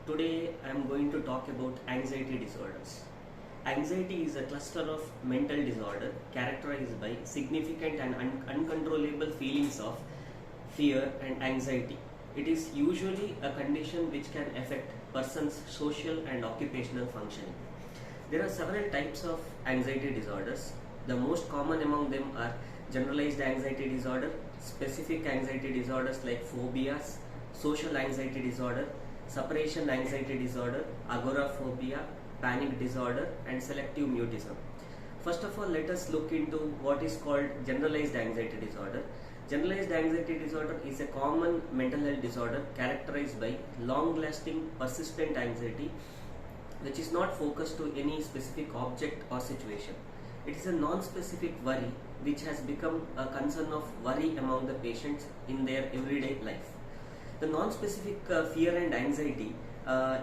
Today I am going to talk about anxiety disorders. Anxiety is a cluster of mental disorder characterized by significant and uncontrollable feelings of fear and anxiety. It is usually a condition which can affect person's social and occupational functioning. There are several types of anxiety disorders. The most common among them are generalized anxiety disorder, specific anxiety disorders like phobias, social anxiety disorder, separation anxiety disorder, agoraphobia, panic disorder, and selective mutism. First of all, let us look into what is called generalized anxiety disorder. Generalized anxiety disorder is a common mental health disorder characterized by long-lasting, persistent anxiety which is not focused to any specific object or situation. It is a non-specific worry which has become a concern of worry among the patients in their everyday life. The non-specific fear and anxiety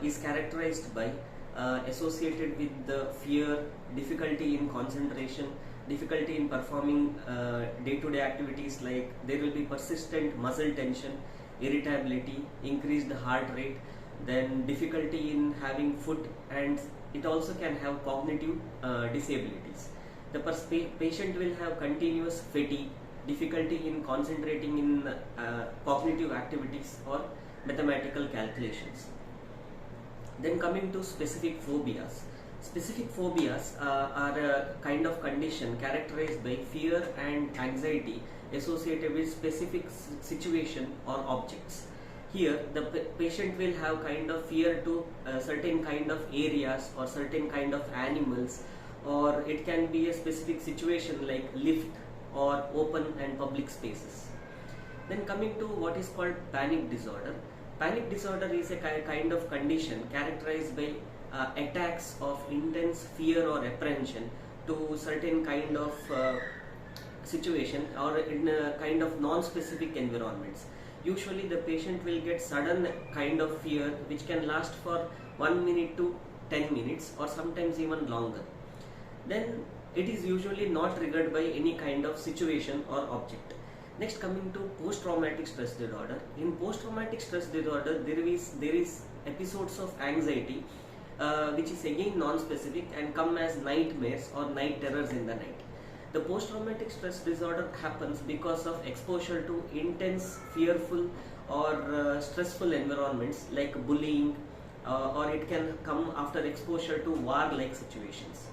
is characterized by associated with the fear, difficulty in concentration, difficulty in performing day-to-day activities, like there will be persistent muscle tension, irritability, increased heart rate, then difficulty in having food, and it also can have cognitive disabilities. The patient will have continuous fatigue, difficulty in concentrating in cognitive activities or mathematical calculations. Then coming to specific phobias. Specific phobias are a kind of condition characterized by fear and anxiety associated with specific situation or objects. Here the patient will have kind of fear to certain kind of areas or certain kind of animals, or it can be a specific situation like lift or open and public spaces. Then coming to what is called panic disorder. Panic disorder is a kind of condition characterized by attacks of intense fear or apprehension to certain kind of situation or in a kind of non-specific environments. Usually the patient will get sudden kind of fear which can last for 1 minute to 10 minutes or sometimes even longer. Then it is usually not triggered by any kind of situation or object. Next, coming to post-traumatic stress disorder. In post-traumatic stress disorder, there is episodes of anxiety which is again non-specific and come as nightmares or night terrors in the night. The post-traumatic stress disorder happens because of exposure to intense, fearful or stressful environments like bullying, or it can come after exposure to war-like situations.